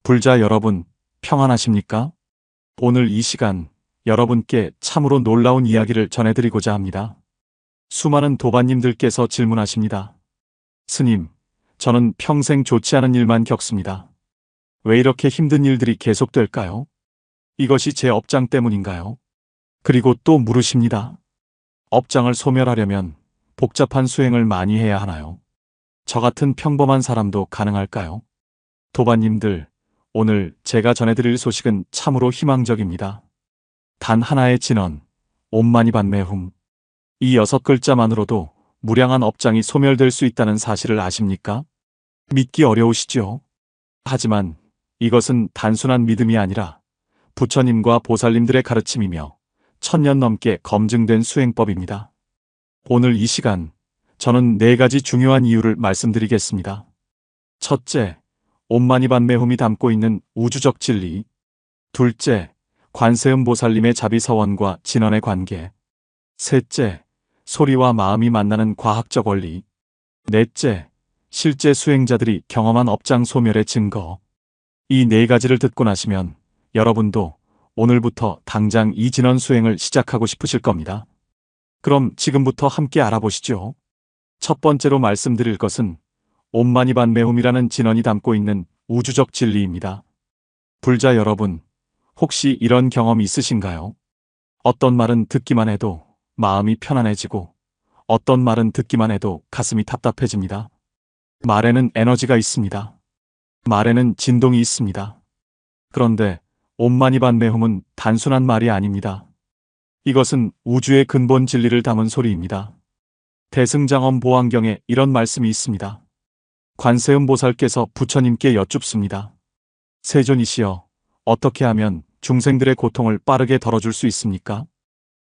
불자 여러분, 평안하십니까? 오늘 이 시간 여러분께 참으로 놀라운 이야기를 전해드리고자 합니다. 수많은 도반님들께서 질문하십니다. 스님, 저는 평생 좋지 않은 일만 겪습니다. 왜 이렇게 힘든 일들이 계속될까요? 이것이 제 업장 때문인가요? 그리고 또 물으십니다. 업장을 소멸하려면 복잡한 수행을 많이 해야 하나요? 저 같은 평범한 사람도 가능할까요? 도반님들, 오늘 제가 전해드릴 소식은 참으로 희망적입니다. 단 하나의 진언, 옴마니반메훔. 이 6글자만으로도 무량한 업장이 소멸될 수 있다는 사실을 아십니까? 믿기 어려우시죠? 하지만 이것은 단순한 믿음이 아니라 부처님과 보살님들의 가르침이며 1000년 넘게 검증된 수행법입니다. 오늘 이 시간 저는 4가지 중요한 이유를 말씀드리겠습니다. 첫째, 옴마니반메훔이 담고 있는 우주적 진리. 둘째, 관세음 보살님의 자비서원과 진언의 관계. 셋째, 소리와 마음이 만나는 과학적 원리. 넷째, 실제 수행자들이 경험한 업장 소멸의 증거. 이 4가지를 듣고 나시면 여러분도 오늘부터 당장 이 진언 수행을 시작하고 싶으실 겁니다. 그럼 지금부터 함께 알아보시죠. 첫 번째로 말씀드릴 것은 옴마니반메훔이라는 진언이 담고 있는 우주적 진리입니다. 불자 여러분, 혹시 이런 경험 있으신가요? 어떤 말은 듣기만 해도 마음이 편안해지고 어떤 말은 듣기만 해도 가슴이 답답해집니다. 말에는 에너지가 있습니다. 말에는 진동이 있습니다. 그런데 옴마니반메훔은 단순한 말이 아닙니다. 이것은 우주의 근본 진리를 담은 소리입니다. 대승장엄 보안경에 이런 말씀이 있습니다. 관세음 보살께서 부처님께 여쭙습니다. 세존이시여, 어떻게 하면 중생들의 고통을 빠르게 덜어줄 수 있습니까?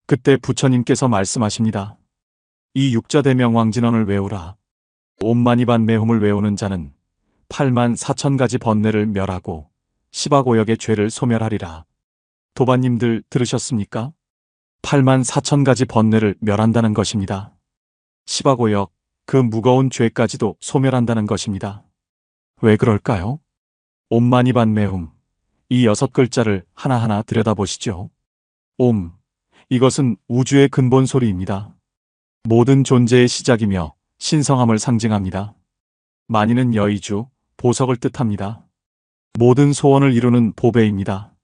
그때 부처님께서 말씀하십니다. 이 육자대명왕진언을 외우라. 옴마니반메훔을 외우는 자는 84,000가지 번뇌를 멸하고 10억5역의 죄를 소멸하리라. 도반님들 들으셨습니까? 84,000가지 번뇌를 멸한다는 것입니다. 10억5역, 그 무거운 죄까지도 소멸한다는 것입니다. 왜 그럴까요? 옴마니반메훔, 이 6글자를 하나하나 들여다보시죠. 옴, 이것은 우주의 근본 소리입니다. 모든 존재의 시작이며 신성함을 상징합니다. 마니는 여의주, 보석을 뜻합니다. 모든 소원을 이루는 보배입니다.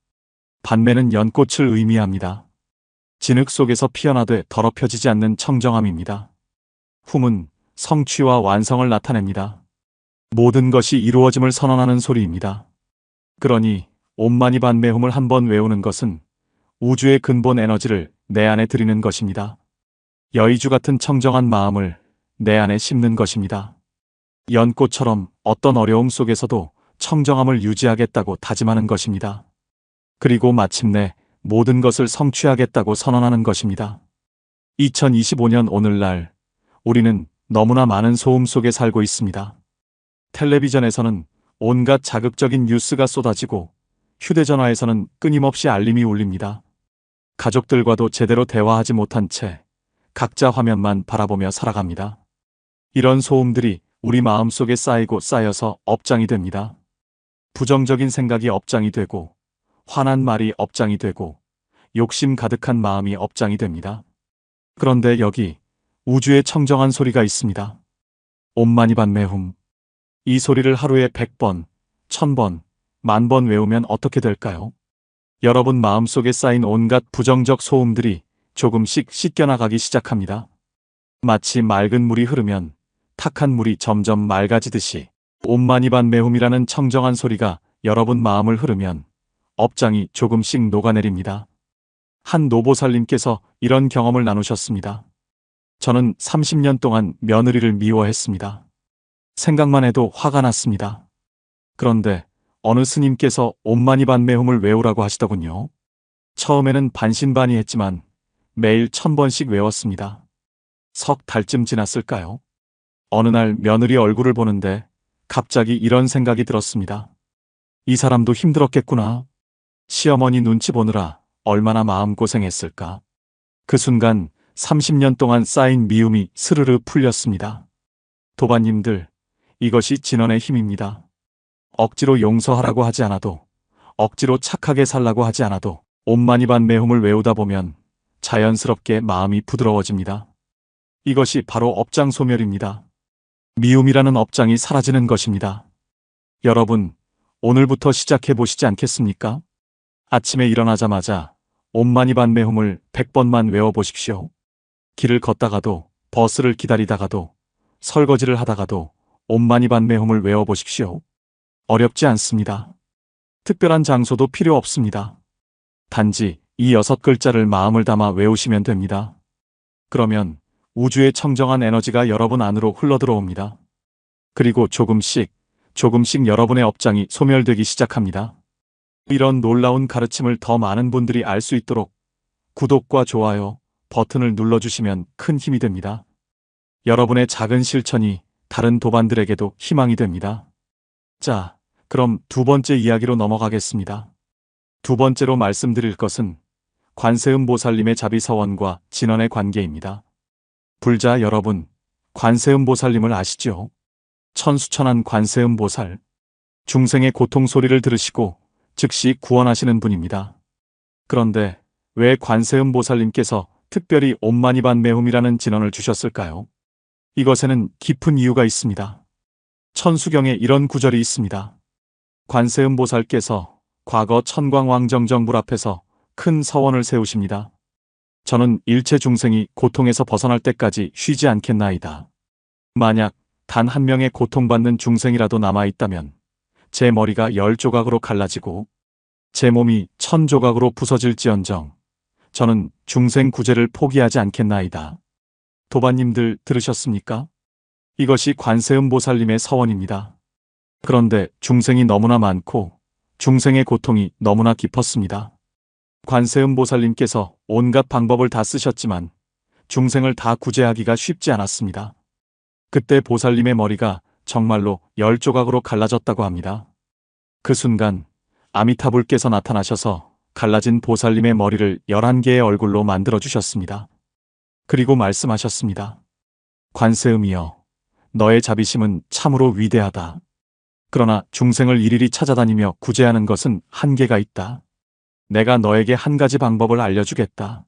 반매는 연꽃을 의미합니다. 진흙 속에서 피어나되 더럽혀지지 않는 청정함입니다. 훔은 성취와 완성을 나타냅니다. 모든 것이 이루어짐을 선언하는 소리입니다. 그러니 옴마니반메훔을 한번 외우는 것은 우주의 근본 에너지를 내 안에 들이는 것입니다. 여의주 같은 청정한 마음을 내 안에 심는 것입니다. 연꽃처럼 어떤 어려움 속에서도 청정함을 유지하겠다고 다짐하는 것입니다. 그리고 마침내 모든 것을 성취하겠다고 선언하는 것입니다. 2025년 오늘날 우리는 너무나 많은 소음 속에 살고 있습니다. 텔레비전에서는 온갖 자극적인 뉴스가 쏟아지고 휴대전화에서는 끊임없이 알림이 울립니다. 가족들과도 제대로 대화하지 못한 채 각자 화면만 바라보며 살아갑니다. 이런 소음들이 우리 마음속에 쌓이고 쌓여서 업장이 됩니다. 부정적인 생각이 업장이 되고 화난 말이 업장이 되고 욕심 가득한 마음이 업장이 됩니다. 그런데 여기 우주의 청정한 소리가 있습니다. 옴마니반메훔. 이 소리를 하루에 100번, 1000번, 10,000번 외우면 어떻게 될까요? 여러분 마음속에 쌓인 온갖 부정적 소음들이 조금씩 씻겨나가기 시작합니다. 마치 맑은 물이 흐르면 탁한 물이 점점 맑아지듯이 옴마니반메훔이라는 청정한 소리가 여러분 마음을 흐르면 업장이 조금씩 녹아내립니다. 한 노보살님께서 이런 경험을 나누셨습니다. 저는 30년 동안 며느리를 미워했습니다. 생각만 해도 화가 났습니다. 그런데 어느 스님께서 옴마니반메훔을 외우라고 하시더군요. 처음에는 반신반의했지만 매일 1000번씩 외웠습니다. 석 달쯤 지났을까요? 어느 날 며느리 얼굴을 보는데 갑자기 이런 생각이 들었습니다. 이 사람도 힘들었겠구나. 시어머니 눈치 보느라 얼마나 마음고생했을까. 그 순간 30년 동안 쌓인 미움이 스르르 풀렸습니다. 도반님들, 이것이 진언의 힘입니다. 억지로 용서하라고 하지 않아도, 억지로 착하게 살라고 하지 않아도 옴마니반메홈을 외우다 보면 자연스럽게 마음이 부드러워집니다. 이것이 바로 업장 소멸입니다. 미움이라는 업장이 사라지는 것입니다. 여러분, 오늘부터 시작해 보시지 않겠습니까? 아침에 일어나자마자 옴마니반메홈을 100번만 외워보십시오. 길을 걷다가도, 버스를 기다리다가도, 설거지를 하다가도 옴마니반메홈을 외워보십시오. 어렵지 않습니다. 특별한 장소도 필요 없습니다. 단지 이 6글자를 마음을 담아 외우시면 됩니다. 그러면 우주의 청정한 에너지가 여러분 안으로 흘러들어옵니다. 그리고 조금씩 여러분의 업장이 소멸되기 시작합니다. 이런 놀라운 가르침을 더 많은 분들이 알 수 있도록 구독과 좋아요 버튼을 눌러주시면 큰 힘이 됩니다. 여러분의 작은 실천이 다른 도반들에게도 희망이 됩니다. 자, 그럼 두 번째 이야기로 넘어가겠습니다. 두 번째로 말씀드릴 것은 관세음보살님의 자비서원과 진언의 관계입니다. 불자 여러분, 관세음보살님을 아시죠? 천수천한 관세음보살. 중생의 고통 소리를 들으시고 즉시 구원하시는 분입니다. 그런데 왜 관세음보살님께서 특별히 옴마니반메홈이라는 진언을 주셨을까요? 이것에는 깊은 이유가 있습니다. 천수경에 이런 구절이 있습니다. 관세음보살께서 과거 천광왕정정불 앞에서 큰 서원을 세우십니다. 저는 일체 중생이 고통에서 벗어날 때까지 쉬지 않겠나이다. 만약 단 한 명의 고통받는 중생이라도 남아있다면 제 머리가 10조각으로 갈라지고 제 몸이 1000조각으로 부서질지언정 저는 중생 구제를 포기하지 않겠나이다. 도반님들 들으셨습니까? 이것이 관세음보살님의 서원입니다. 그런데 중생이 너무나 많고 중생의 고통이 너무나 깊었습니다. 관세음보살님께서 온갖 방법을 다 쓰셨지만 중생을 다 구제하기가 쉽지 않았습니다. 그때 보살님의 머리가 정말로 10조각으로 갈라졌다고 합니다. 그 순간 아미타불께서 나타나셔서 갈라진 보살님의 머리를 11개의 얼굴로 만들어주셨습니다. 그리고 말씀하셨습니다. 관세음이여, 너의 자비심은 참으로 위대하다. 그러나 중생을 일일이 찾아다니며 구제하는 것은 한계가 있다. 내가 너에게 한 가지 방법을 알려주겠다.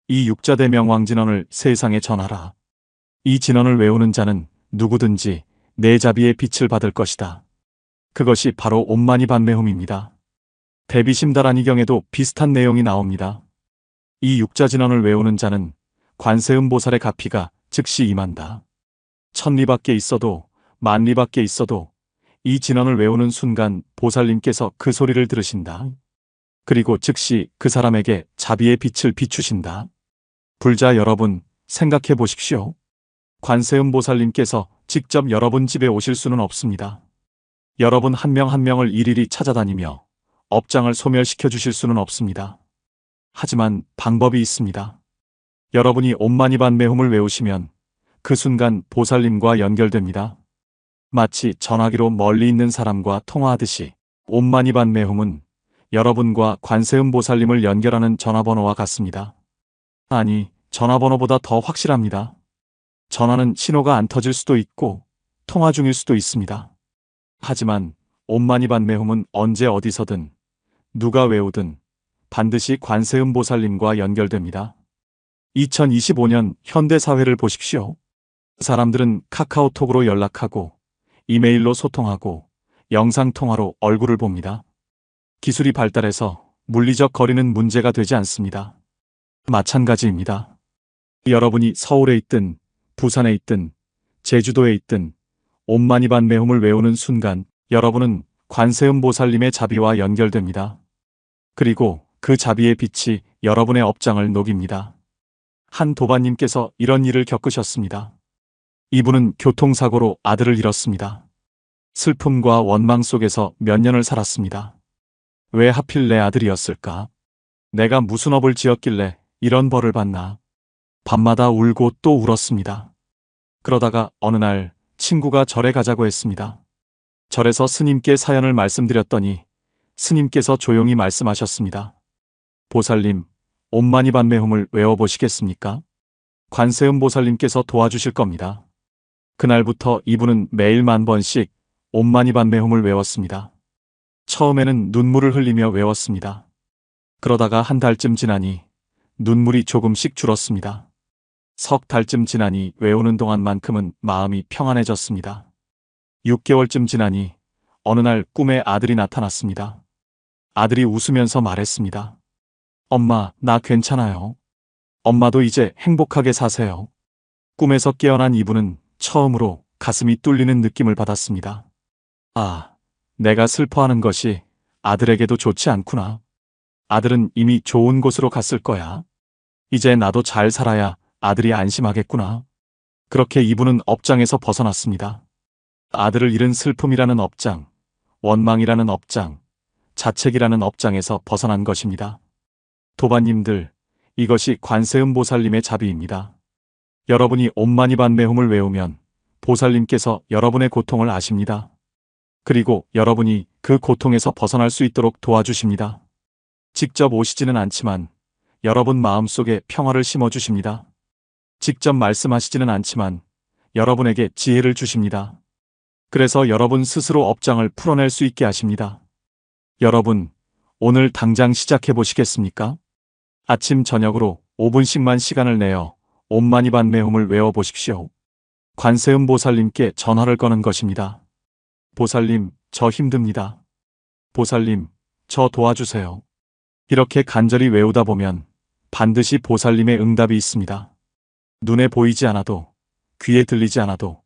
이 육자대명왕진언을 세상에 전하라. 이 진언을 외우는 자는 누구든지 내 자비의 빛을 받을 것이다. 그것이 바로 옴마니반메홈입니다. 대비심다라니경에도 비슷한 내용이 나옵니다. 이 육자진언을 외우는 자는 관세음보살의 가피가 즉시 임한다. 1000리밖에 있어도 만리밖에 있어도 이 진언을 외우는 순간 보살님께서 그 소리를 들으신다. 그리고 즉시 그 사람에게 자비의 빛을 비추신다. 불자 여러분, 생각해 보십시오. 관세음보살님께서 직접 여러분 집에 오실 수는 없습니다. 여러분 한 명 한 명을 일일이 찾아다니며 업장을 소멸시켜 주실 수는 없습니다. 하지만 방법이 있습니다. 여러분이 옴마니반메홈을 외우시면 그 순간 보살님과 연결됩니다. 마치 전화기로 멀리 있는 사람과 통화하듯이 옴마니반메홈은 여러분과 관세음보살님을 연결하는 전화번호와 같습니다. 아니, 전화번호보다 더 확실합니다. 전화는 신호가 안 터질 수도 있고 통화 중일 수도 있습니다. 하지만 옴마니반메홈은 언제 어디서든 누가 외우든 반드시 관세음보살님과 연결됩니다. 2025년 현대사회를 보십시오. 사람들은 카카오톡으로 연락하고 이메일로 소통하고 영상통화로 얼굴을 봅니다. 기술이 발달해서 물리적 거리는 문제가 되지 않습니다. 마찬가지입니다. 여러분이 서울에 있든 부산에 있든 제주도에 있든 옴마니반메홈을 외우는 순간 여러분은 관세음보살님의 자비와 연결됩니다. 그리고 그 자비의 빛이 여러분의 업장을 녹입니다. 한 도반님께서 이런 일을 겪으셨습니다. 이분은 교통사고로 아들을 잃었습니다. 슬픔과 원망 속에서 몇 년을 살았습니다. 왜 하필 내 아들이었을까? 내가 무슨 업을 지었길래 이런 벌을 받나? 밤마다 울고 또 울었습니다. 그러다가 어느 날 친구가 절에 가자고 했습니다. 절에서 스님께 사연을 말씀드렸더니 스님께서 조용히 말씀하셨습니다. 보살님, 옴마니반메홈을 외워보시겠습니까? 관세음보살님께서 도와주실 겁니다. 그날부터 이분은 매일 10,000번씩 옴마니반메홈을 외웠습니다. 처음에는 눈물을 흘리며 외웠습니다. 그러다가 한 달쯤 지나니 눈물이 조금씩 줄었습니다. 석 달쯤 지나니 외우는 동안만큼은 마음이 평안해졌습니다. 6개월쯤 지나니 어느 날 꿈에 아들이 나타났습니다. 아들이 웃으면서 말했습니다. 엄마, 나 괜찮아요. 엄마도 이제 행복하게 사세요. 꿈에서 깨어난 이분은 처음으로 가슴이 뚫리는 느낌을 받았습니다. 아, 내가 슬퍼하는 것이 아들에게도 좋지 않구나. 아들은 이미 좋은 곳으로 갔을 거야. 이제 나도 잘 살아야 아들이 안심하겠구나. 그렇게 이분은 업장에서 벗어났습니다. 아들을 잃은 슬픔이라는 업장, 원망이라는 업장, 자책이라는 업장에서 벗어난 것입니다. 도반님들, 이것이 관세음 보살님의 자비입니다. 여러분이 옴마니반메홈을 외우면 보살님께서 여러분의 고통을 아십니다. 그리고 여러분이 그 고통에서 벗어날 수 있도록 도와주십니다. 직접 오시지는 않지만 여러분 마음속에 평화를 심어주십니다. 직접 말씀하시지는 않지만 여러분에게 지혜를 주십니다. 그래서 여러분 스스로 업장을 풀어낼 수 있게 하십니다. 여러분, 오늘 당장 시작해 보시겠습니까? 아침 저녁으로 5분씩만 시간을 내어 옴마니반메홈을 외워보십시오. 관세음 보살님께 전화를 거는 것입니다. 보살님, 저 힘듭니다. 보살님, 저 도와주세요. 이렇게 간절히 외우다 보면 반드시 보살님의 응답이 있습니다. 눈에 보이지 않아도, 귀에 들리지 않아도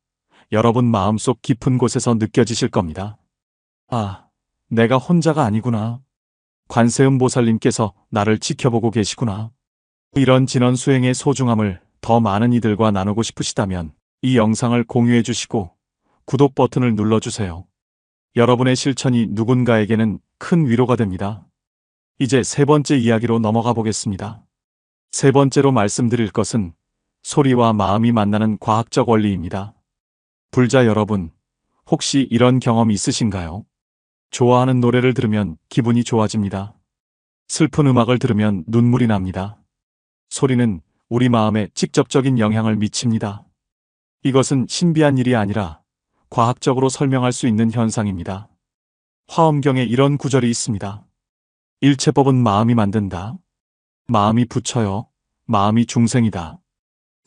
여러분 마음속 깊은 곳에서 느껴지실 겁니다. 아, 내가 혼자가 아니구나. 관세음 보살님께서 나를 지켜보고 계시구나. 이런 진원 수행의 소중함을 더 많은 이들과 나누고 싶으시다면 이 영상을 공유해 주시고 구독 버튼을 눌러주세요. 여러분의 실천이 누군가에게는 큰 위로가 됩니다. 이제 세 번째 이야기로 넘어가 보겠습니다. 세 번째로 말씀드릴 것은 소리와 마음이 만나는 과학적 원리입니다. 불자 여러분, 혹시 이런 경험 있으신가요? 좋아하는 노래를 들으면 기분이 좋아집니다. 슬픈 음악을 들으면 눈물이 납니다. 소리는 우리 마음에 직접적인 영향을 미칩니다. 이것은 신비한 일이 아니라 과학적으로 설명할 수 있는 현상입니다. 화엄경에 이런 구절이 있습니다. 일체법은 마음이 만든다. 마음이 부처여 마음이 중생이다.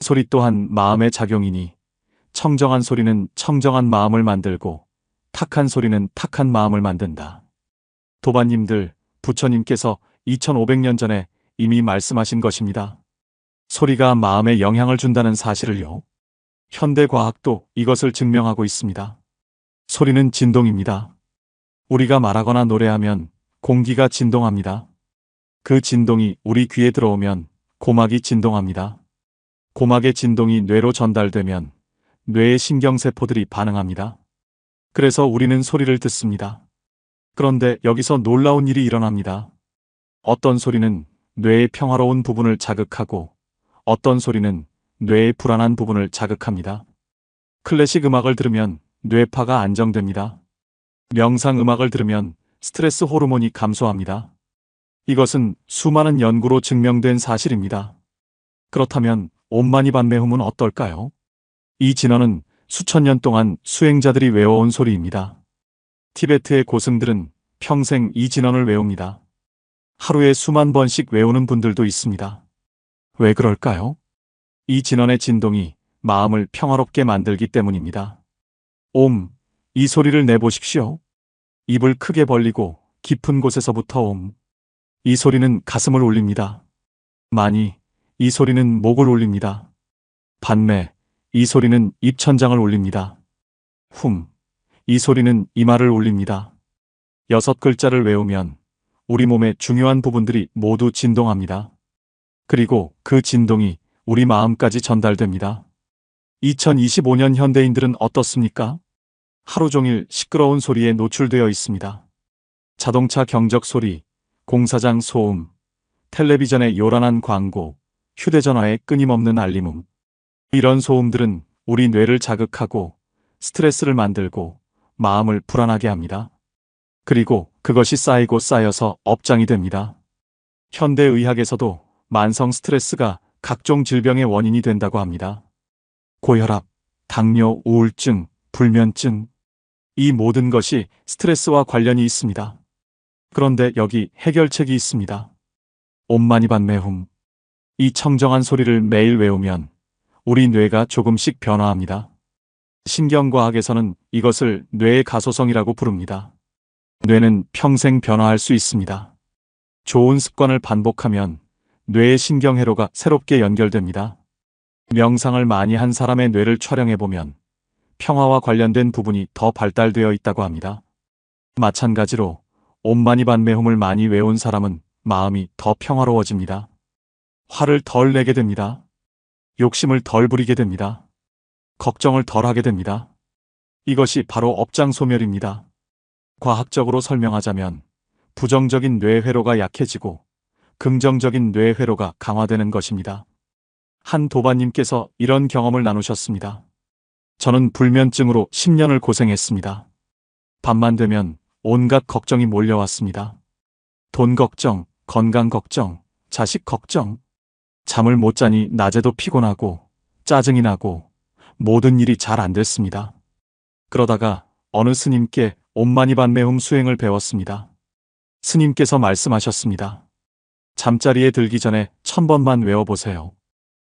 소리 또한 마음의 작용이니 청정한 소리는 청정한 마음을 만들고 탁한 소리는 탁한 마음을 만든다. 도반님들, 부처님께서 2500년 전에 이미 말씀하신 것입니다. 소리가 마음에 영향을 준다는 사실을요. 현대과학도 이것을 증명하고 있습니다. 소리는 진동입니다. 우리가 말하거나 노래하면 공기가 진동합니다. 그 진동이 우리 귀에 들어오면 고막이 진동합니다. 고막의 진동이 뇌로 전달되면 뇌의 신경세포들이 반응합니다. 그래서 우리는 소리를 듣습니다. 그런데 여기서 놀라운 일이 일어납니다. 어떤 소리는 뇌의 평화로운 부분을 자극하고 어떤 소리는 뇌의 불안한 부분을 자극합니다. 클래식 음악을 들으면 뇌파가 안정됩니다. 명상 음악을 들으면 스트레스 호르몬이 감소합니다. 이것은 수많은 연구로 증명된 사실입니다. 그렇다면 옴마니반메홈은 어떨까요? 이 진원은 수천 년 동안 수행자들이 외워온 소리입니다. 티베트의 고승들은 평생 이 진원을 외웁니다. 하루에 수만 번씩 외우는 분들도 있습니다. 왜 그럴까요? 이 진원의 진동이 마음을 평화롭게 만들기 때문입니다. 옴, 이 소리를 내보십시오. 입을 크게 벌리고 깊은 곳에서부터 옴. 이 소리는 가슴을 울립니다. 마니, 이 소리는 목을 울립니다. 반매, 이 소리는 입천장을 울립니다. 훔, 이 소리는 이마를 울립니다. 6글자를 외우면 우리 몸의 중요한 부분들이 모두 진동합니다. 그리고 그 진동이 우리 마음까지 전달됩니다. 2025년 현대인들은 어떻습니까? 하루 종일 시끄러운 소리에 노출되어 있습니다. 자동차 경적 소리, 공사장 소음, 텔레비전의 요란한 광고, 휴대전화의 끊임없는 알림음. 이런 소음들은 우리 뇌를 자극하고 스트레스를 만들고 마음을 불안하게 합니다. 그리고 그것이 쌓이고 쌓여서 업장이 됩니다. 현대의학에서도 만성 스트레스가 각종 질병의 원인이 된다고 합니다. 고혈압, 당뇨, 우울증, 불면증. 이 모든 것이 스트레스와 관련이 있습니다. 그런데 여기 해결책이 있습니다. 옴마니반메훔. 이 청정한 소리를 매일 외우면 우리 뇌가 조금씩 변화합니다. 신경과학에서는 이것을 뇌의 가소성이라고 부릅니다. 뇌는 평생 변화할 수 있습니다. 좋은 습관을 반복하면 뇌의 신경회로가 새롭게 연결됩니다. 명상을 많이 한 사람의 뇌를 촬영해보면 평화와 관련된 부분이 더 발달되어 있다고 합니다. 마찬가지로 옴마니반메훔을 많이 외운 사람은 마음이 더 평화로워집니다. 화를 덜 내게 됩니다. 욕심을 덜 부리게 됩니다. 걱정을 덜 하게 됩니다. 이것이 바로 업장소멸입니다. 과학적으로 설명하자면 부정적인 뇌회로가 약해지고 긍정적인 뇌회로가 강화되는 것입니다. 한 도반님께서 이런 경험을 나누셨습니다. 저는 불면증으로 10년을 고생했습니다. 밤만 되면 온갖 걱정이 몰려왔습니다. 돈 걱정, 건강 걱정, 자식 걱정. 잠을 못 자니 낮에도 피곤하고 짜증이 나고 모든 일이 잘 안 됐습니다. 그러다가 어느 스님께 옴마니반메훔 수행을 배웠습니다. 스님께서 말씀하셨습니다. 잠자리에 들기 전에 1000번만 외워보세요.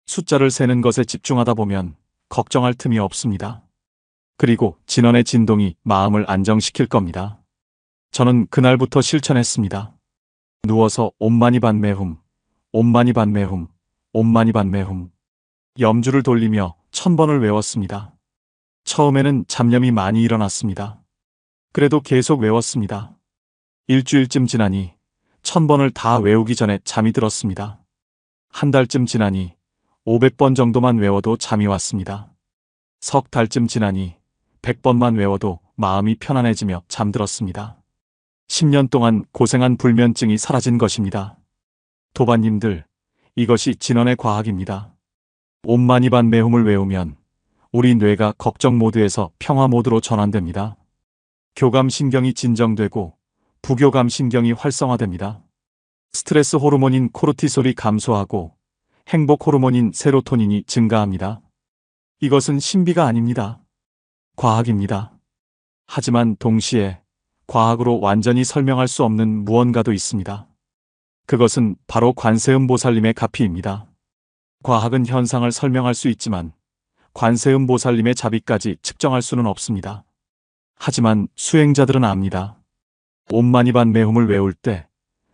숫자를 세는 것에 집중하다 보면 걱정할 틈이 없습니다. 그리고 진원의 진동이 마음을 안정시킬 겁니다. 저는 그날부터 실천했습니다. 누워서 옴마니반메훔, 옴마니반메훔, 옴마니반메훔 염주를 돌리며 1000번을 외웠습니다. 처음에는 잡념이 많이 일어났습니다. 그래도 계속 외웠습니다. 일주일쯤 지나니 1000번을 다 외우기 전에 잠이 들었습니다. 한 달쯤 지나니 500번 정도만 외워도 잠이 왔습니다. 석 달쯤 지나니 100번만 외워도 마음이 편안해지며 잠들었습니다. 10년 동안 고생한 불면증이 사라진 것입니다. 도반님들, 이것이 진원의 과학입니다. 옴마니반메훔을 외우면 우리 뇌가 걱정 모드에서 평화 모드로 전환됩니다. 교감신경이 진정되고 부교감신경이 활성화됩니다. 스트레스 호르몬인 코르티솔이 감소하고 행복 호르몬인 세로토닌이 증가합니다. 이것은 신비가 아닙니다. 과학입니다. 하지만 동시에 과학으로 완전히 설명할 수 없는 무언가도 있습니다. 그것은 바로 관세음보살님의 가피입니다. 과학은 현상을 설명할 수 있지만 관세음보살님의 자비까지 측정할 수는 없습니다. 하지만 수행자들은 압니다. 옴마니반메훔을 외울 때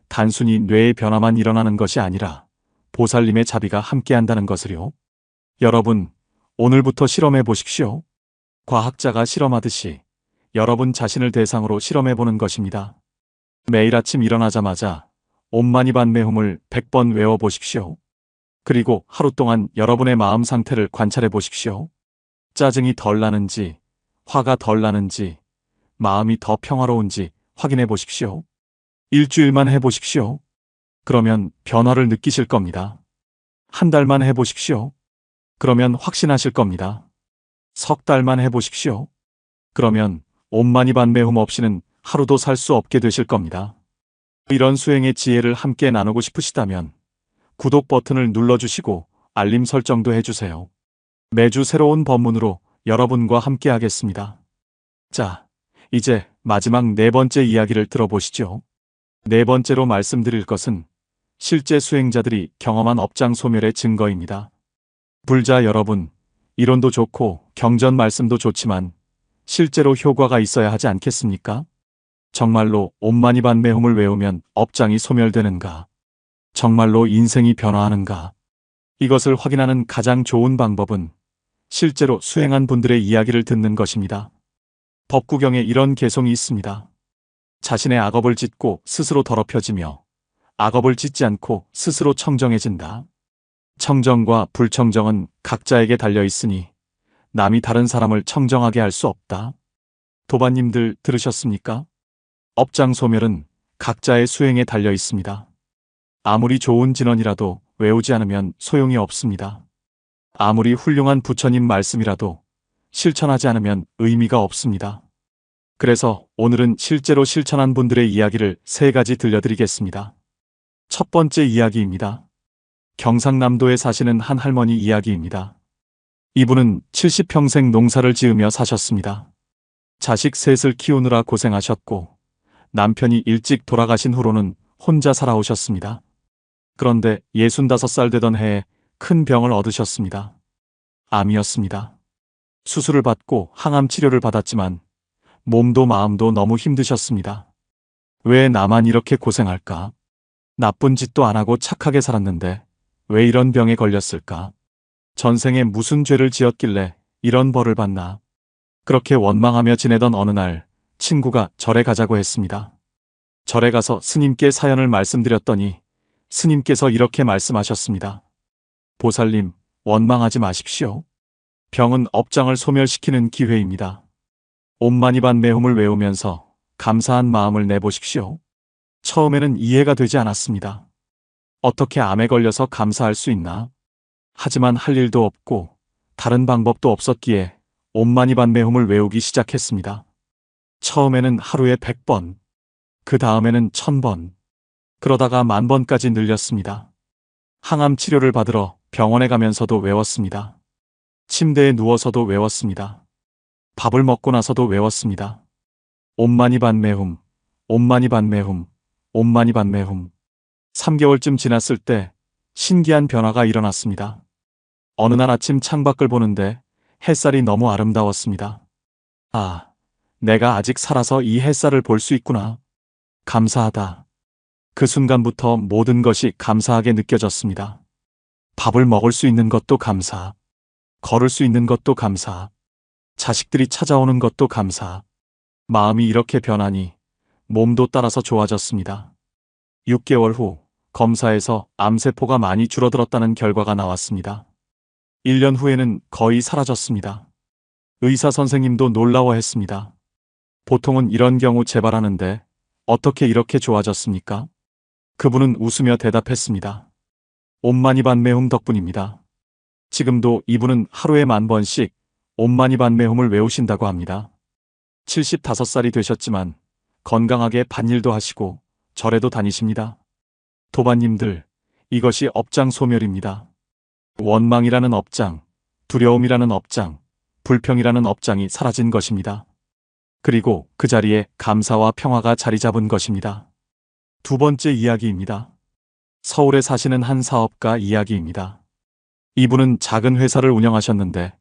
단순히 뇌의 변화만 일어나는 것이 아니라 보살님의 자비가 함께한다는 것을요. 여러분, 오늘부터 실험해 보십시오. 과학자가 실험하듯이 여러분 자신을 대상으로 실험해 보는 것입니다. 매일 아침 일어나자마자 옴마니반메훔을 100번 외워 보십시오. 그리고 하루 동안 여러분의 마음 상태를 관찰해 보십시오. 짜증이 덜 나는지, 화가 덜 나는지, 마음이 더 평화로운지 확인해 보십시오. 일주일만 해 보십시오. 그러면 변화를 느끼실 겁니다. 한 달만 해 보십시오. 그러면 확신하실 겁니다. 석 달만 해 보십시오. 그러면 옴마니반메훔 없이는 하루도 살 수 없게 되실 겁니다. 이런 수행의 지혜를 함께 나누고 싶으시다면 구독 버튼을 눌러주시고 알림 설정도 해주세요. 매주 새로운 법문으로 여러분과 함께 하겠습니다. 자, 이제 마지막 네 번째 이야기를 들어보시죠. 네 번째로 말씀드릴 것은 실제 수행자들이 경험한 업장 소멸의 증거입니다. 불자 여러분, 이론도 좋고 경전 말씀도 좋지만 실제로 효과가 있어야 하지 않겠습니까? 정말로 옴마니반메훔을 외우면 업장이 소멸되는가? 정말로 인생이 변화하는가? 이것을 확인하는 가장 좋은 방법은 실제로 수행한 분들의 이야기를 듣는 것입니다. 법구경에 이런 개송이 있습니다. 자신의 악업을 짓고 스스로 더럽혀지며 악업을 짓지 않고 스스로 청정해진다. 청정과 불청정은 각자에게 달려 있으니 남이 다른 사람을 청정하게 할 수 없다. 도반님들 들으셨습니까? 업장 소멸은 각자의 수행에 달려 있습니다. 아무리 좋은 진언이라도 외우지 않으면 소용이 없습니다. 아무리 훌륭한 부처님 말씀이라도 실천하지 않으면 의미가 없습니다. 그래서 오늘은 실제로 실천한 분들의 이야기를 세 가지 들려드리겠습니다. 첫 번째 이야기입니다. 경상남도에 사시는 한 할머니 이야기입니다. 이분은 70평생 농사를 지으며 사셨습니다. 자식 셋을 키우느라 고생하셨고 남편이 일찍 돌아가신 후로는 혼자 살아오셨습니다. 그런데 65살 되던 해에 큰 병을 얻으셨습니다. 암이었습니다. 수술을 받고 항암 치료를 받았지만 몸도 마음도 너무 힘드셨습니다. 왜 나만 이렇게 고생할까? 나쁜 짓도 안 하고 착하게 살았는데 왜 이런 병에 걸렸을까? 전생에 무슨 죄를 지었길래 이런 벌을 받나? 그렇게 원망하며 지내던 어느 날 친구가 절에 가자고 했습니다. 절에 가서 스님께 사연을 말씀드렸더니 스님께서 이렇게 말씀하셨습니다. 보살님, 원망하지 마십시오. 병은 업장을 소멸시키는 기회입니다. 옴마니반 매홈을 외우면서 감사한 마음을 내보십시오. 처음에는 이해가 되지 않았습니다. 어떻게 암에 걸려서 감사할 수 있나? 하지만 할 일도 없고 다른 방법도 없었기에 옴마니반 매홈을 외우기 시작했습니다. 처음에는 하루에 100번, 그 다음에는 1000번, 그러다가 10,000번까지 늘렸습니다. 항암 치료를 받으러 병원에 가면서도 외웠습니다. 침대에 누워서도 외웠습니다. 밥을 먹고 나서도 외웠습니다. 옴마니반 매홈, 옴마니반 매홈, 옴마니반 매홈. 3개월쯤 지났을 때 신기한 변화가 일어났습니다. 어느 날 아침 창밖을 보는데 햇살이 너무 아름다웠습니다. 아, 내가 아직 살아서 이 햇살을 볼 수 있구나. 감사하다. 그 순간부터 모든 것이 감사하게 느껴졌습니다. 밥을 먹을 수 있는 것도 감사. 걸을 수 있는 것도 감사. 자식들이 찾아오는 것도 감사. 마음이 이렇게 변하니 몸도 따라서 좋아졌습니다. 6개월 후 검사에서 암세포가 많이 줄어들었다는 결과가 나왔습니다. 1년 후에는 거의 사라졌습니다. 의사 선생님도 놀라워했습니다. 보통은 이런 경우 재발하는데 어떻게 이렇게 좋아졌습니까? 그분은 웃으며 대답했습니다. 옴마니반 매홈 덕분입니다. 지금도 이분은 하루에 10,000번씩 옴마니반 매홈을 외우신다고 합니다. 75살이 되셨지만 건강하게 밭일도 하시고 절에도 다니십니다. 도반님들, 이것이 업장 소멸입니다. 원망이라는 업장, 두려움이라는 업장, 불평이라는 업장이 사라진 것입니다. 그리고 그 자리에 감사와 평화가 자리 잡은 것입니다. 두 번째 이야기입니다. 서울에 사시는 한 사업가 이야기입니다. 이분은 작은 회사를 운영하셨는데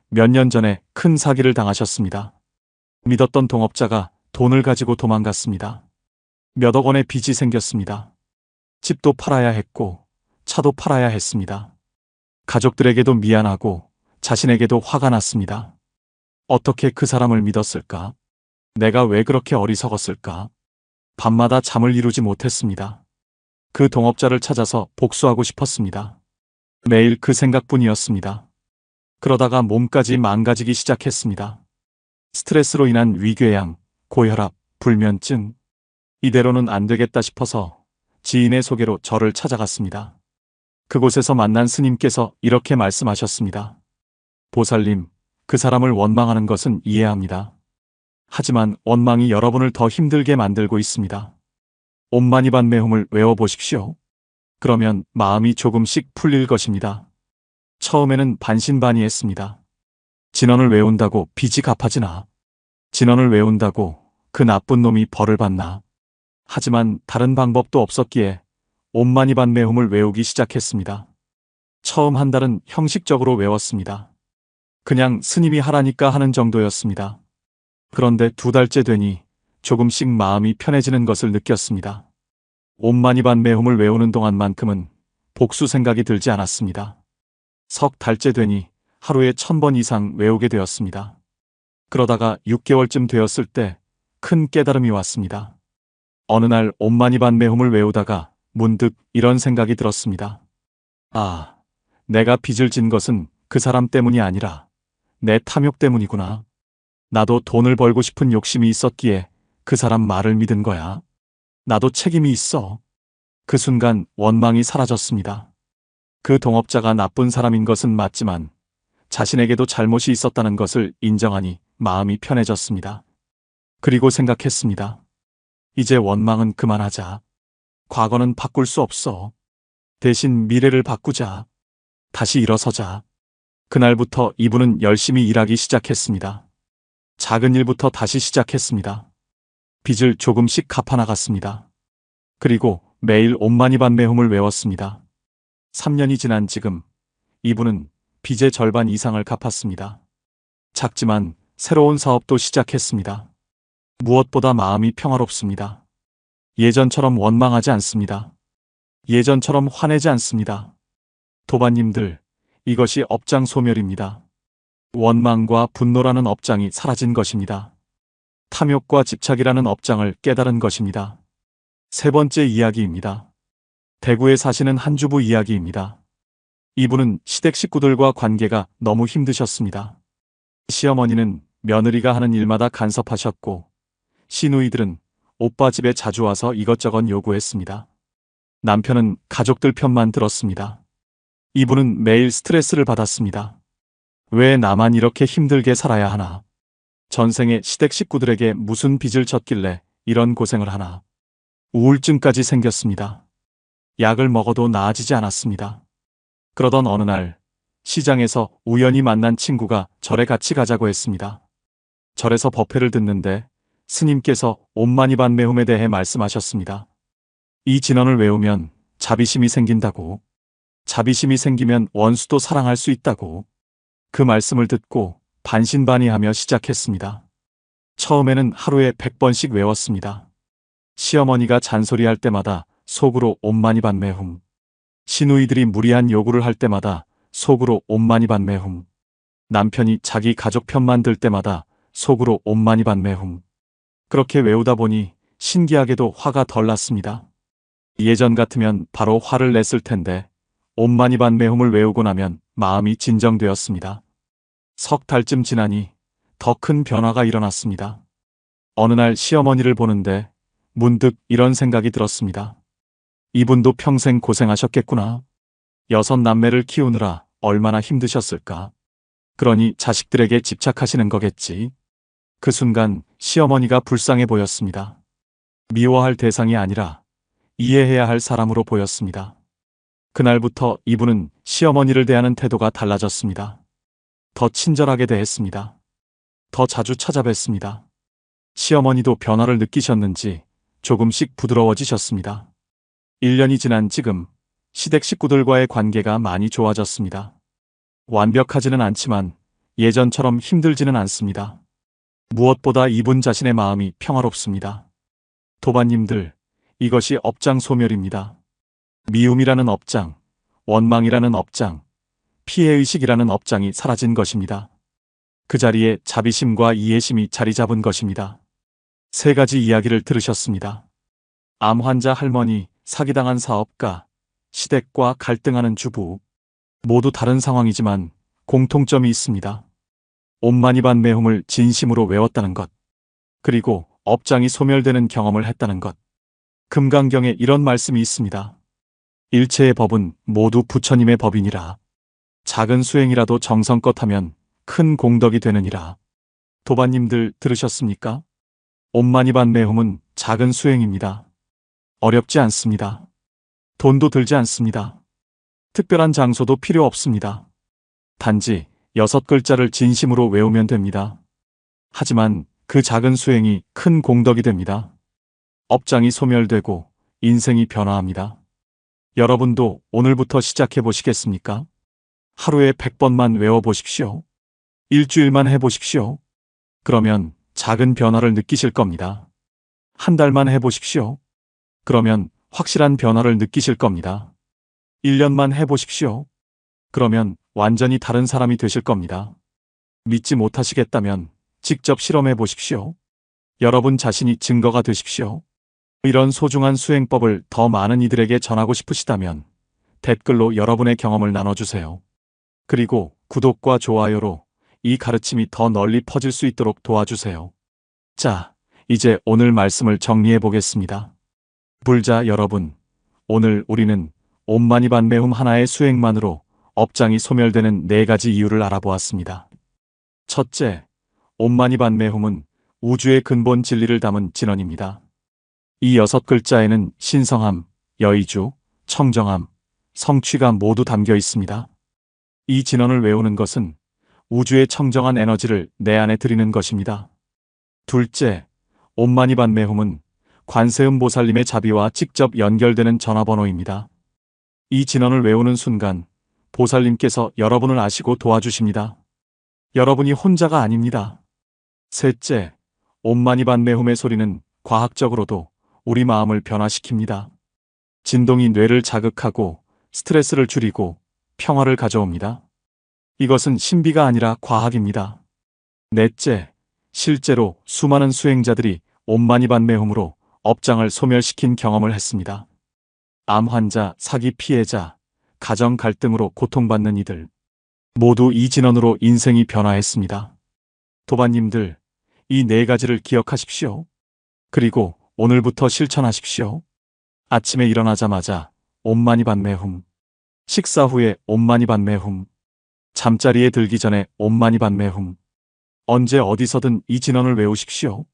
몇 년 전에 큰 사기를 당하셨습니다. 믿었던 동업자가 돈을 가지고 도망갔습니다. 몇억 원의 빚이 생겼습니다. 집도 팔아야 했고 차도 팔아야 했습니다. 가족들에게도 미안하고 자신에게도 화가 났습니다. 어떻게 그 사람을 믿었을까? 내가 왜 그렇게 어리석었을까? 밤마다 잠을 이루지 못했습니다. 그 동업자를 찾아서 복수하고 싶었습니다. 매일 그 생각뿐이었습니다. 그러다가 몸까지 망가지기 시작했습니다. 스트레스로 인한 위궤양, 고혈압, 불면증. 이대로는 안 되겠다 싶어서 지인의 소개로 절을 찾아갔습니다. 그곳에서 만난 스님께서 이렇게 말씀하셨습니다. 보살님, 그 사람을 원망하는 것은 이해합니다. 하지만 원망이 여러분을 더 힘들게 만들고 있습니다. 옴마니반 매홈을 외워보십시오. 그러면 마음이 조금씩 풀릴 것입니다. 처음에는 반신반의했습니다. 진언을 외운다고 빚이 갚아지나? 진언을 외운다고 그 나쁜 놈이 벌을 받나? 하지만 다른 방법도 없었기에 옴마니반 매홈을 외우기 시작했습니다. 처음 한 달은 형식적으로 외웠습니다. 그냥 스님이 하라니까 하는 정도였습니다. 그런데 2달째 되니 조금씩 마음이 편해지는 것을 느꼈습니다. 옴마니반 매홈을 외우는 동안만큼은 복수 생각이 들지 않았습니다. 석 달째 되니 하루에 1000번 이상 외우게 되었습니다. 그러다가 6개월쯤 되었을 때 큰 깨달음이 왔습니다. 어느 날 옴마니반 매홈을 외우다가 문득 이런 생각이 들었습니다. 아, 내가 빚을 진 것은 그 사람 때문이 아니라 내 탐욕 때문이구나. 나도 돈을 벌고 싶은 욕심이 있었기에 그 사람 말을 믿은 거야. 나도 책임이 있어. 그 순간 원망이 사라졌습니다. 그 동업자가 나쁜 사람인 것은 맞지만 자신에게도 잘못이 있었다는 것을 인정하니 마음이 편해졌습니다. 그리고 생각했습니다. 이제 원망은 그만하자. 과거는 바꿀 수 없어. 대신 미래를 바꾸자. 다시 일어서자. 그날부터 이분은 열심히 일하기 시작했습니다. 작은 일부터 다시 시작했습니다. 빚을 조금씩 갚아나갔습니다. 그리고 매일 옴마니 반매움을 외웠습니다. 3년이 지난 지금 이분은 빚의 절반 이상을 갚았습니다. 작지만 새로운 사업도 시작했습니다. 무엇보다 마음이 평화롭습니다. 예전처럼 원망하지 않습니다. 예전처럼 화내지 않습니다. 도반님들, 이것이 업장 소멸입니다. 원망과 분노라는 업장이 사라진 것입니다. 탐욕과 집착이라는 업장을 깨달은 것입니다. 세 번째 이야기입니다. 대구에 사시는 한 주부 이야기입니다. 이분은 시댁 식구들과 관계가 너무 힘드셨습니다. 시어머니는 며느리가 하는 일마다 간섭하셨고, 시누이들은 오빠 집에 자주 와서 이것저것 요구했습니다. 남편은 가족들 편만 들었습니다. 이분은 매일 스트레스를 받았습니다. 왜 나만 이렇게 힘들게 살아야 하나? 전생에 시댁 식구들에게 무슨 빚을 졌길래 이런 고생을 하나? 우울증까지 생겼습니다. 약을 먹어도 나아지지 않았습니다. 그러던 어느 날 시장에서 우연히 만난 친구가 절에 같이 가자고 했습니다. 절에서 법회를 듣는데 스님께서 옴마니 반매움에 대해 말씀하셨습니다. 이 진언을 외우면 자비심이 생긴다고, 자비심이 생기면 원수도 사랑할 수 있다고. 그 말씀을 듣고 반신반의하며 시작했습니다. 처음에는 하루에 100번씩 외웠습니다. 시어머니가 잔소리할 때마다 속으로 옴마니 반매움, 시누이들이 무리한 요구를 할 때마다 속으로 옴마니 반매움, 남편이 자기 가족 편만 들 때마다 속으로 옴마니 반매움. 그렇게 외우다 보니 신기하게도 화가 덜 났습니다. 예전 같으면 바로 화를 냈을 텐데 옴마니 반매움을 외우고 나면 마음이 진정되었습니다. 석 달쯤 지나니 더 큰 변화가 일어났습니다. 어느 날 시어머니를 보는데 문득 이런 생각이 들었습니다. 이분도 평생 고생하셨겠구나. 6남매를 키우느라 얼마나 힘드셨을까. 그러니 자식들에게 집착하시는 거겠지. 그 순간 시어머니가 불쌍해 보였습니다. 미워할 대상이 아니라 이해해야 할 사람으로 보였습니다. 그날부터 이분은 시어머니를 대하는 태도가 달라졌습니다. 더 친절하게 대했습니다. 더 자주 찾아뵀습니다. 시어머니도 변화를 느끼셨는지 조금씩 부드러워지셨습니다. 1년이 지난 지금 시댁 식구들과의 관계가 많이 좋아졌습니다. 완벽하지는 않지만 예전처럼 힘들지는 않습니다. 무엇보다 이분 자신의 마음이 평화롭습니다. 도반님들, 이것이 업장 소멸입니다. 미움이라는 업장, 원망이라는 업장, 피해의식이라는 업장이 사라진 것입니다. 그 자리에 자비심과 이해심이 자리 잡은 것입니다. 3가지 이야기를 들으셨습니다. 암 환자 할머니, 사기당한 사업가, 시댁과 갈등하는 주부. 모두 다른 상황이지만 공통점이 있습니다. 옴마니 반매움을 진심으로 외웠다는 것. 그리고 업장이 소멸되는 경험을 했다는 것. 금강경에 이런 말씀이 있습니다. 일체의 법은 모두 부처님의 법이니라. 작은 수행이라도 정성껏 하면 큰 공덕이 되느니라. 도반님들 들으셨습니까? 옴마니 반매움은 작은 수행입니다. 어렵지 않습니다. 돈도 들지 않습니다. 특별한 장소도 필요 없습니다. 단지 6글자를 진심으로 외우면 됩니다. 하지만 그 작은 수행이 큰 공덕이 됩니다. 업장이 소멸되고 인생이 변화합니다. 여러분도 오늘부터 시작해 보시겠습니까? 하루에 100번만 외워보십시오. 일주일만 해보십시오. 그러면 작은 변화를 느끼실 겁니다. 한 달만 해보십시오. 그러면 확실한 변화를 느끼실 겁니다. 1년만 해보십시오. 그러면 완전히 다른 사람이 되실 겁니다. 믿지 못하시겠다면 직접 실험해 보십시오. 여러분 자신이 증거가 되십시오. 이런 소중한 수행법을 더 많은 이들에게 전하고 싶으시다면 댓글로 여러분의 경험을 나눠주세요. 그리고 구독과 좋아요로 이 가르침이 더 널리 퍼질 수 있도록 도와주세요. 자, 이제 오늘 말씀을 정리해 보겠습니다. 불자 여러분, 오늘 우리는 옴마니 반매움 하나의 수행만으로 업장이 소멸되는 4가지 이유를 알아보았습니다. 첫째, 옴마니 반매움은 우주의 근본 진리를 담은 진언입니다. 이 6글자에는 신성함, 여의주, 청정함, 성취가 모두 담겨 있습니다. 이 진언을 외우는 것은 우주의 청정한 에너지를 내 안에 들이는 것입니다. 둘째, 옴마니반메홈은 관세음보살님의 자비와 직접 연결되는 전화번호입니다. 이 진원을 외우는 순간 보살님께서 여러분을 아시고 도와주십니다. 여러분이 혼자가 아닙니다. 셋째, 옴마니반메홈의 소리는 과학적으로도 우리 마음을 변화시킵니다. 진동이 뇌를 자극하고 스트레스를 줄이고 평화를 가져옵니다. 이것은 신비가 아니라 과학입니다. 넷째, 실제로 수많은 수행자들이 옴마니반메홈으로 업장을 소멸시킨 경험을 했습니다. 암 환자, 사기 피해자, 가정 갈등으로 고통받는 이들 모두 이 진원으로 인생이 변화했습니다. 도반님들, 이 네 가지를 기억하십시오. 그리고 오늘부터 실천하십시오. 아침에 일어나자마자 옴마니반메홈, 식사 후에 옴마니반메홈, 잠자리에 들기 전에 옴마니반메홈. 언제 어디서든 이 진원을 외우십시오.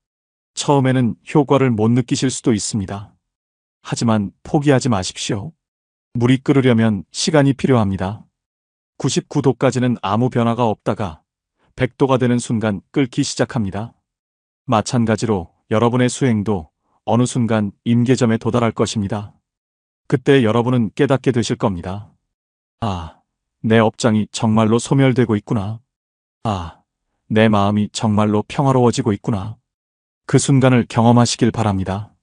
처음에는 효과를 못 느끼실 수도 있습니다. 하지만 포기하지 마십시오. 물이 끓으려면 시간이 필요합니다. 99도까지는 아무 변화가 없다가 100도가 되는 순간 끓기 시작합니다. 마찬가지로 여러분의 수행도 어느 순간 임계점에 도달할 것입니다. 그때 여러분은 깨닫게 되실 겁니다. 아, 내 업장이 정말로 소멸되고 있구나. 아, 내 마음이 정말로 평화로워지고 있구나. 그 순간을 경험하시길 바랍니다.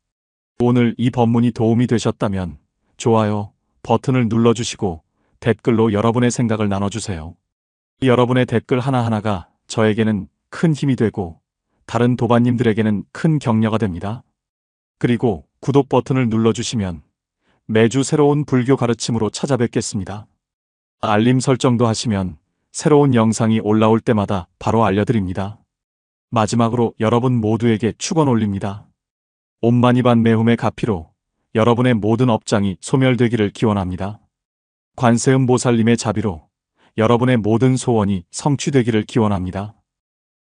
오늘 이 법문이 도움이 되셨다면 좋아요 버튼을 눌러주시고 댓글로 여러분의 생각을 나눠주세요. 여러분의 댓글 하나하나가 저에게는 큰 힘이 되고 다른 도반님들에게는 큰 격려가 됩니다. 그리고 구독 버튼을 눌러주시면 매주 새로운 불교 가르침으로 찾아뵙겠습니다. 알림 설정도 하시면 새로운 영상이 올라올 때마다 바로 알려드립니다. 마지막으로 여러분 모두에게 축원 올립니다. 옴마니반메홈의 가피로 여러분의 모든 업장이 소멸되기를 기원합니다. 관세음보살님의 자비로 여러분의 모든 소원이 성취되기를 기원합니다.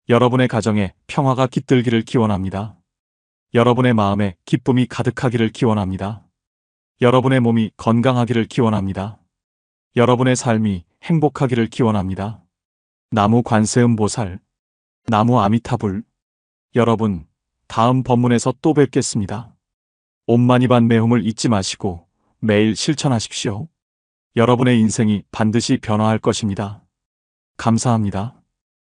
여러분의 가정에 평화가 깃들기를 기원합니다. 여러분의 마음에 기쁨이 가득하기를 기원합니다. 여러분의 몸이 건강하기를 기원합니다. 여러분의 삶이 행복하기를 기원합니다. 나무 관세음보살, 나무 아미타불. 여러분, 다음 법문에서 또 뵙겠습니다. 옴마니반메홈을 잊지 마시고 매일 실천하십시오. 여러분의 인생이 반드시 변화할 것입니다. 감사합니다.